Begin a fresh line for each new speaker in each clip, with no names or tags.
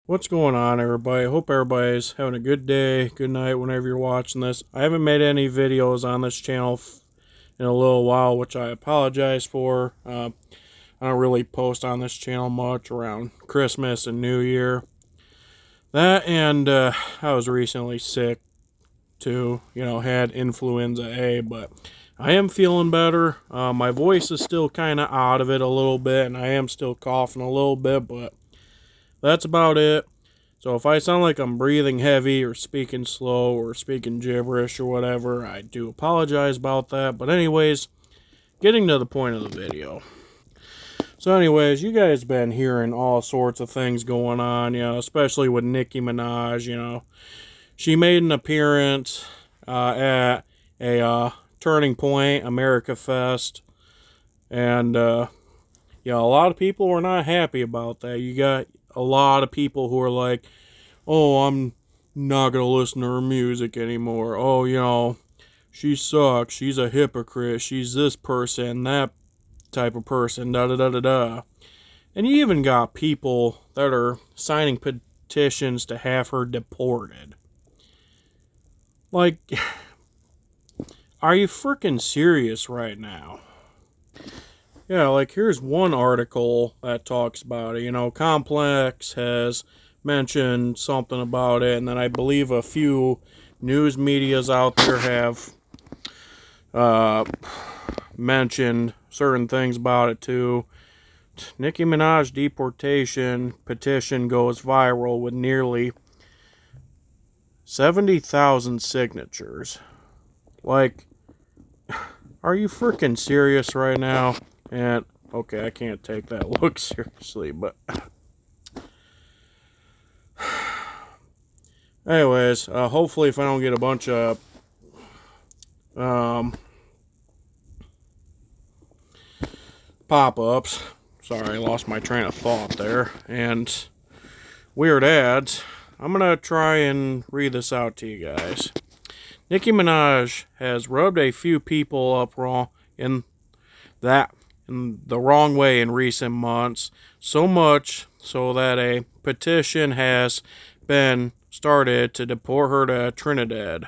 What's going on, everybody? Hope everybody's having a good day, good night, whenever you're watching this. I haven't made any videos on this channel in a little while, which I apologize for. I don't really post on this channel much around Christmas and New Year. That and I was recently sick too, had influenza A, but I am feeling better. My voice is still kind of out of it a little bit, and I am still coughing a little bit, but that's about it. So if I sound like I'm breathing heavy or speaking slow or speaking gibberish or whatever, I do apologize about that. But anyways, getting to the point of the video. So anyways, you guys been hearing all sorts of things going on, especially with Nicki Minaj, She made an appearance at a Turning Point America Fest, and a lot of people were not happy about that. You got a lot of people who are like, oh, I'm not going to listen to her music anymore. Oh, she sucks. She's a hypocrite. She's this person, that type of person, da da da da da. And you even got people that are signing petitions to have her deported. Like, are you freaking serious right now? Yeah, like here's one article that talks about it. Complex has mentioned something about it, and then I believe a few news medias out there have mentioned certain things about it too. Nicki Minaj deportation petition goes viral with nearly 70,000 signatures. Like, are you freaking serious right now? And okay, I can't take that look seriously, but anyways, hopefully if I don't get a bunch of pop-ups, sorry, I lost my train of thought there, and weird ads, I'm gonna try and read this out to you guys. Nicki Minaj has rubbed a few people up wrong in the wrong way in recent months, so much so that a petition has been started to deport her to Trinidad.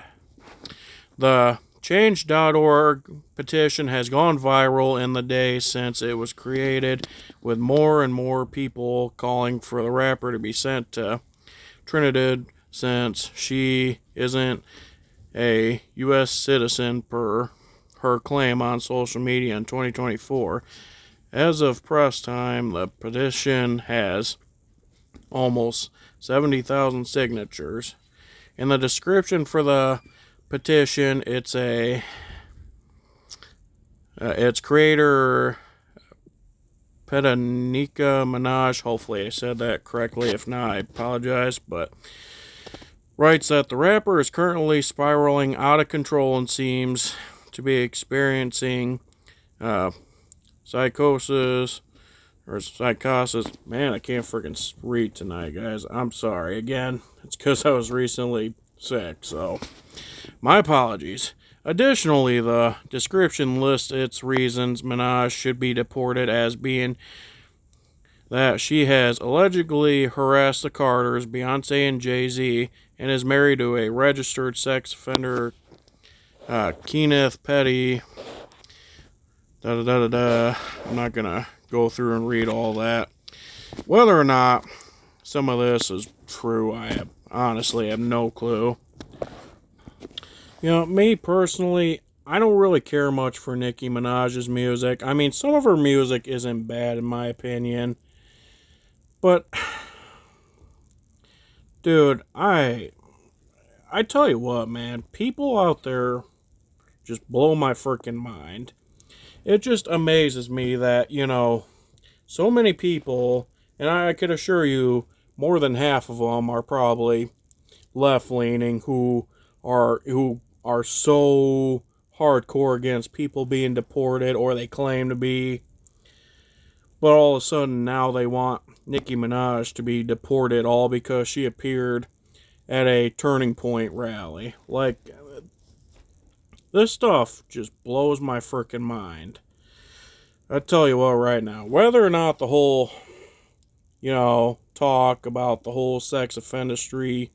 The Change.org petition has gone viral in the days since it was created, with more and more people calling for the rapper to be sent to Trinidad since she isn't a U.S. citizen per her claim on social media in 2024. As of press time, the petition has almost 70,000 signatures. In the description for the petition, it's creator Nicki Minaj. Hopefully I said that correctly. If not, I apologize. But writes that the rapper is currently spiraling out of control and seems to be experiencing psychosis or psychosis. Man, I can't freaking read tonight, guys. I'm sorry. Again, it's because I was recently sick, so my apologies. Additionally, the description lists its reasons Minaj should be deported as being that she has allegedly harassed the Carters, Beyonce and Jay-Z, and is married to a registered sex offender, Kenneth Petty. Da da da da da. I'm not gonna go through and read all that. Whether or not some of this is true, I honestly have no clue. Me personally, I don't really care much for Nicki Minaj's music. I mean, some of her music isn't bad in my opinion. But dude, I tell you what, man, people out there just blow my freaking mind. It just amazes me that, so many people, and I could assure you more than half of them are probably left-leaning who are so hardcore against people being deported, or they claim to be, but all of a sudden now they want Nicki Minaj to be deported all because she appeared at a Turning Point rally. Like, this stuff just blows my freaking mind. I tell you what right now, whether or not the whole talk about the whole sex offendistry,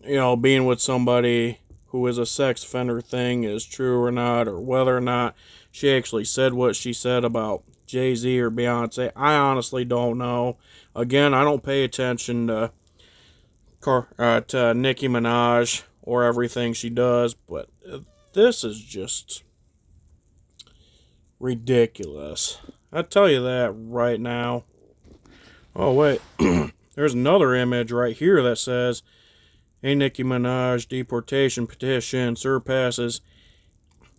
being with somebody who is a sex offender thing is true or not, or whether or not she actually said what she said about Jay-Z or Beyonce. I honestly don't know. Again, I don't pay attention to Nicki Minaj or everything she does, but this is just ridiculous. I tell you that right now. Oh, wait. There's another image right here that says, a Nicki Minaj deportation petition surpasses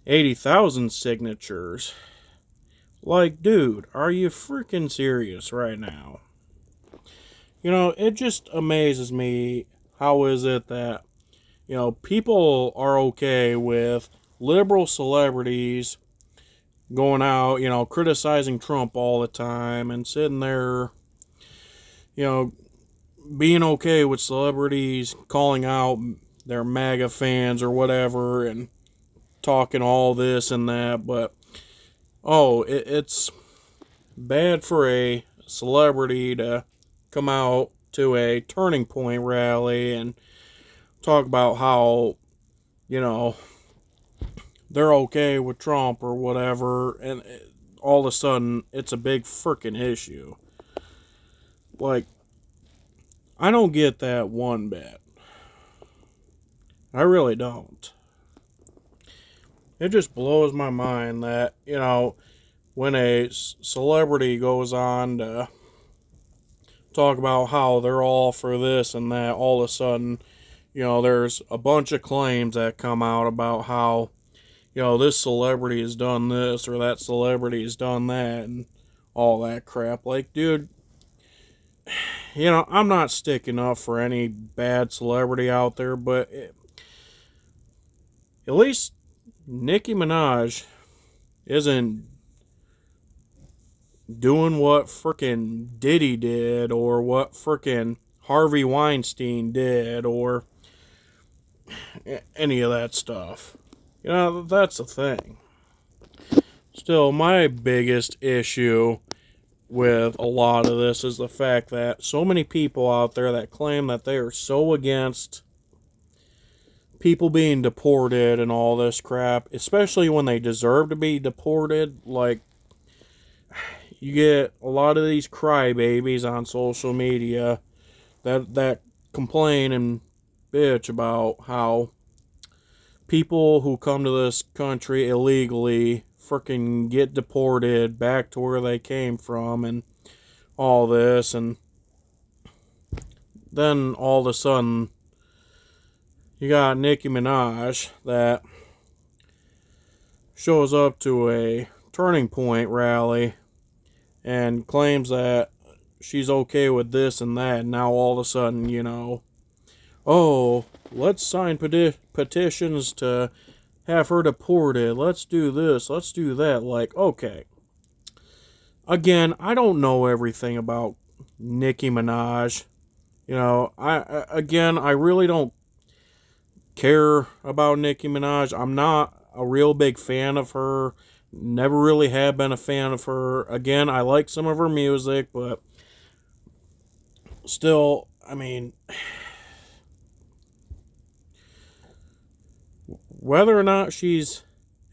80,000 signatures. Like, dude, are you freaking serious right now? It just amazes me. How is it that, people are okay with liberal celebrities going out, criticizing Trump all the time and sitting there, being okay with celebrities calling out their MAGA fans or whatever and talking all this and that, but it's bad for a celebrity to come out to a Turning Point rally and talk about how, they're okay with Trump or whatever, and all of a sudden it's a big freaking issue. Like, I don't get that one bit. I really don't. It just blows my mind that, when a celebrity goes on to talk about how they're all for this and that, all of a sudden, there's a bunch of claims that come out about how, this celebrity has done this or that celebrity has done that and all that crap. Like, dude, I'm not sticking up for any bad celebrity out there, but at least Nicki Minaj isn't doing what frickin' Diddy did or what frickin' Harvey Weinstein did or any of that stuff. That's the thing. Still, my biggest issue with a lot of this is the fact that so many people out there that claim that they are so against people being deported and all this crap, especially when they deserve to be deported. Like, you get a lot of these crybabies on social media that complain and bitch about how people who come to this country illegally freaking get deported back to where they came from and all this, and then all of a sudden you got Nicki Minaj that shows up to a Turning Point rally and claims that she's okay with this and that, and now all of a sudden, let's sign petitions to have her deported, let's do this, let's do that. Like, okay. Again, I don't know everything about Nicki Minaj. I really don't care about Nicki Minaj. I'm not a real big fan of her. Never really have been a fan of her. Again, I like some of her music, but still, I mean, whether or not she's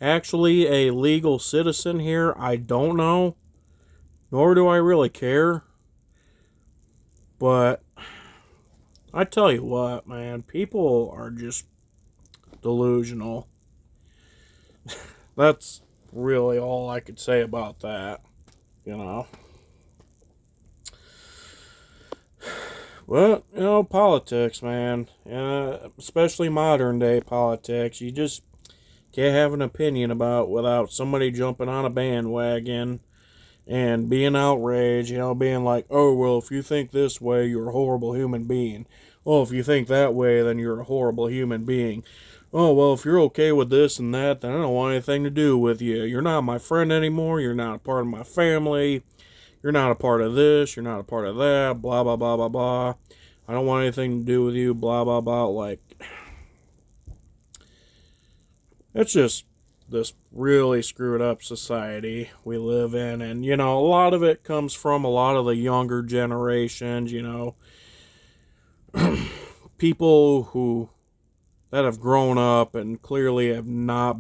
actually a legal citizen here, I don't know. Nor do I really care. But I tell you what, man, people are just delusional. That's really all I could say about that, But, politics, man. Especially modern day politics. You just can't have an opinion about without somebody jumping on a bandwagon and being outraged, being like, oh, well, if you think this way, you're a horrible human being. Oh, if you think that way, then you're a horrible human being. Oh, well, if you're okay with this and that, then I don't want anything to do with you. You're not my friend anymore. You're not a part of my family. You're not a part of this. You're not a part of that. Blah, blah, blah, blah, blah. I don't want anything to do with you. Blah, blah, blah. Like, it's just this really screwed up society we live in. And, you know, a lot of it comes from a lot of the younger generations, you know, people who that have grown up and clearly have not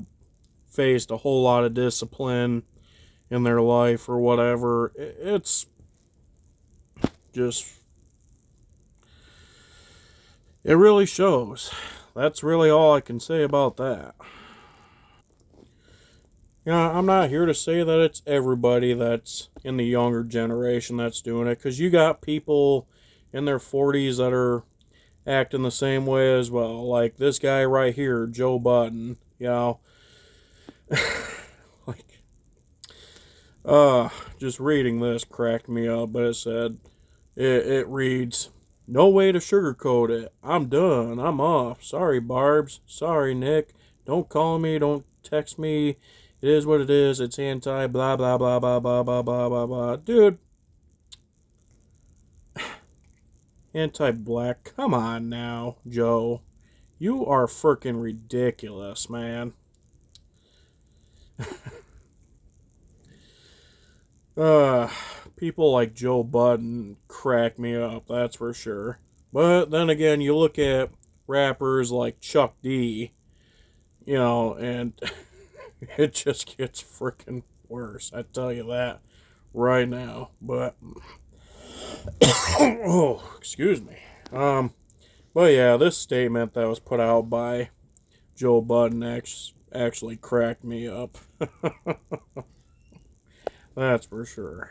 faced a whole lot of discipline in their life or whatever. It's just, it really shows. That's really all I can say about that. You know, I'm not here to say that it's everybody that's in the younger generation that's doing it, because you got people in their 40s that are acting the same way as well. Like this guy right here, Joe Budden. You know, like, just reading this cracked me up, but it said, it reads, "No way to sugarcoat it. I'm done. I'm off. Sorry, Barbs. Sorry, Nick. Don't call me. Don't text me. It is what it is. It's anti blah blah blah blah blah blah blah blah blah." Dude, anti black. Come on now, Joe. You are freaking ridiculous, man. Uh, People like Joe Budden crack me up, that's for sure. But then again, you look at rappers like Chuck D, you know, and it just gets freaking worse. I tell you that right now. But oh, excuse me. But yeah, this statement that was put out by Joe Budden actually cracked me up. That's for sure.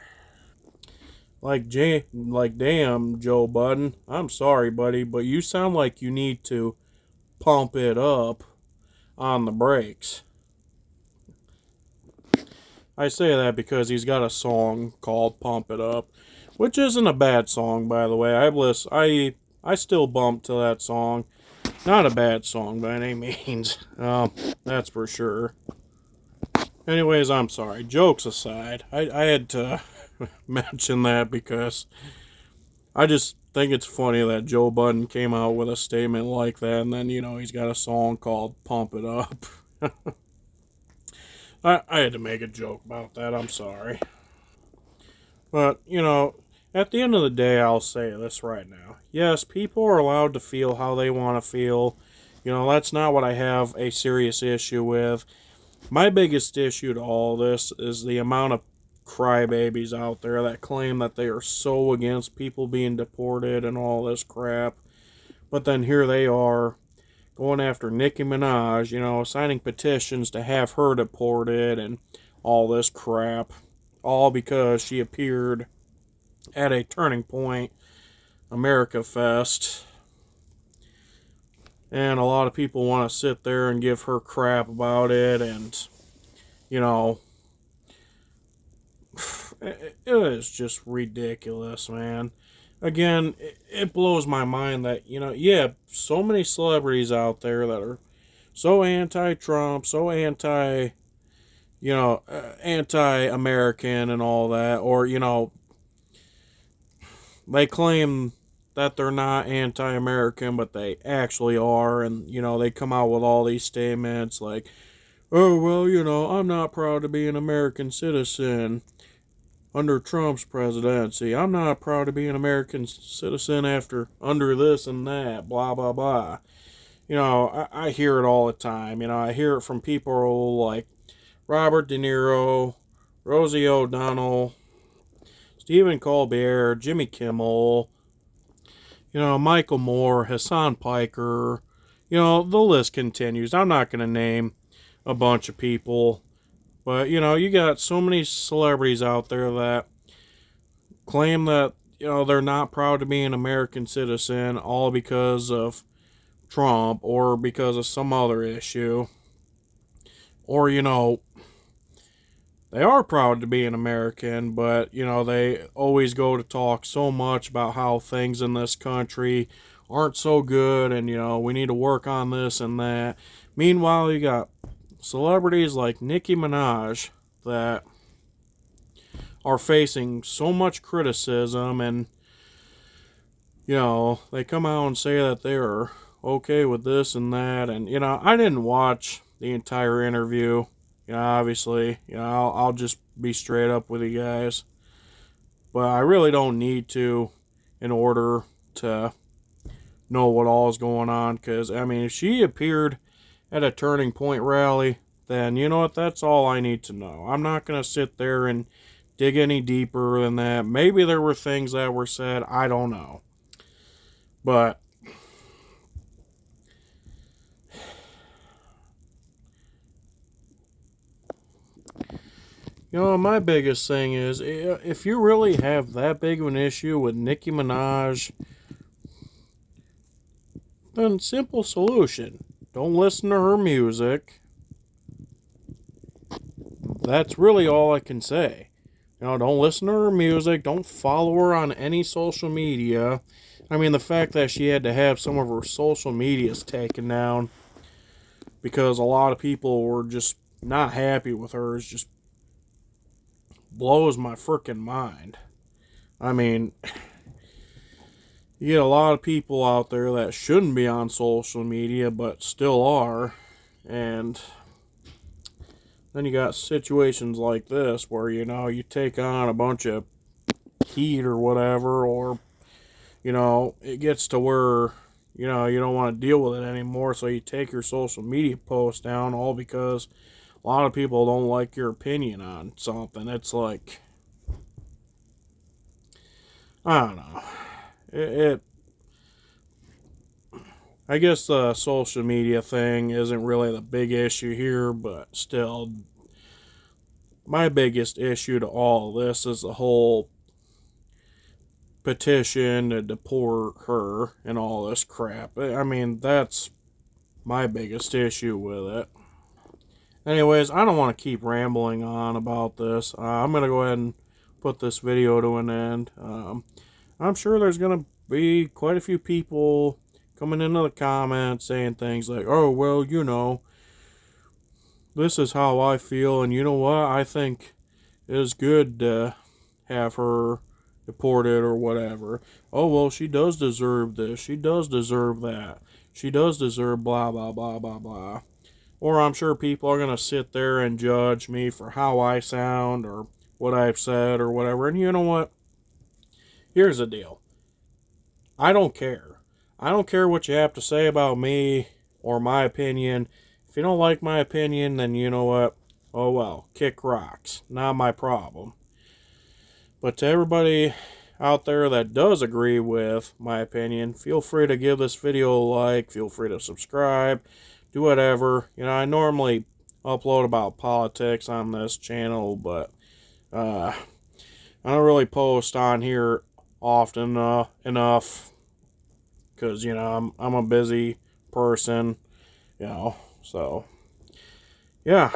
Like damn, Joe Budden. I'm sorry, buddy, but you sound like you need to pump it up on the brakes. I say that because he's got a song called "Pump It Up," which isn't a bad song, by the way. I still bump to that song. Not a bad song by any means. That's for sure. Anyways, I'm sorry. Jokes aside, I had to mention that because I just think it's funny that Joe Budden came out with a statement like that, and then, you know, he's got a song called "Pump It Up." I had to make a joke about that. I'm sorry. But, you know, at the end of the day, I'll say this right now. Yes, people are allowed to feel how they want to feel. You know, that's not what I have a serious issue with. My biggest issue to all this is the amount of crybabies out there that claim that they are so against people being deported and all this crap. But then here they are going after Nicki Minaj, you know, signing petitions to have her deported and all this crap. All because she appeared at a Turning Point America Fest. And a lot of people want to sit there and give her crap about it. And, you know, it is just ridiculous, man. Again, it blows my mind that, you know, yeah, so many celebrities out there that are so anti-Trump, so anti-American and all that, or, you know, they claim that they're not anti-American, but they actually are, and, you know, they come out with all these statements like, "Oh, well, you know, I'm not proud to be an American citizen under Trump's presidency. I'm not proud to be an American citizen under this and that, blah, blah, blah." You know, I hear it all the time. You know, I hear it from people like Robert De Niro, Rosie O'Donnell, Stephen Colbert, Jimmy Kimmel, you know, Michael Moore, Hassan Piker. You know, the list continues. I'm not going to name a bunch of people, but, you know, you got so many celebrities out there that claim that, you know, they're not proud to be an American citizen all because of Trump or because of some other issue. Or, you know, they are proud to be an American, but, you know, they always go to talk so much about how things in this country aren't so good and, you know, we need to work on this and that. Meanwhile, you got celebrities like Nicki Minaj that are facing so much criticism, and, you know, they come out and say that they are okay with this and that. And, you know, I didn't watch the entire interview. You know, obviously, you know, I'll just be straight up with you guys. But I really don't need to in order to know what all is going on. Because, I mean, if she appeared at a Turning Point rally, then you know what? That's all I need to know. I'm not going to sit there and dig any deeper than that. Maybe there were things that were said. I don't know. But, you know, my biggest thing is if you really have that big of an issue with Nicki Minaj, then simple solution. Don't listen to her music. That's really all I can say. You know, don't listen to her music. Don't follow her on any social media. I mean, the fact that she had to have some of her social medias taken down because a lot of people were just not happy with her is just blows my freaking mind. I mean, you get a lot of people out there that shouldn't be on social media but still are. And then you got situations like this where, you know, you take on a bunch of heat or whatever, or, you know, it gets to where, you know, you don't want to deal with it anymore, so you take your social media posts down all because a lot of people don't like your opinion on something. It's like, I don't know. It I guess the social media thing isn't really the big issue here, but still, my biggest issue to all of this is the whole petition to deport her and all this crap. I mean, that's my biggest issue with it. Anyways, I don't want to keep rambling on about this. I'm going to go ahead and put this video to an end. I'm sure there's going to be quite a few people coming into the comments saying things like, oh, well, you know, this is how I feel, and you know what? I think it is good to have her deported or whatever. Oh, well, she does deserve this. She does deserve that. She does deserve blah, blah, blah, blah, blah. Or I'm sure people are going to sit there and judge me for how I sound or what I've said or whatever. And you know what? Here's the deal. I don't care. I don't care what you have to say about me or my opinion. If you don't like my opinion, then you know what? Oh well, kick rocks. Not my problem. But to everybody out there that does agree with my opinion, feel free to give this video a like. Feel free to subscribe. Do whatever. You know, I normally upload about politics on this channel, but I don't really post on here often enough because, you know, I'm a busy person, you know, so yeah.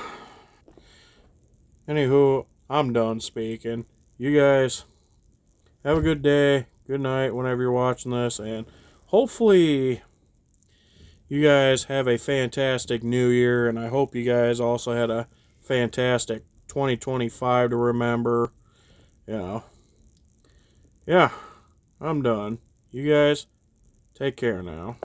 Anywho, I'm done speaking. You guys have a good day, good night whenever you're watching this, and hopefully you guys have a fantastic new year, and I hope you guys also had a fantastic 2025 to remember. You know, yeah, I'm done. You guys take care now.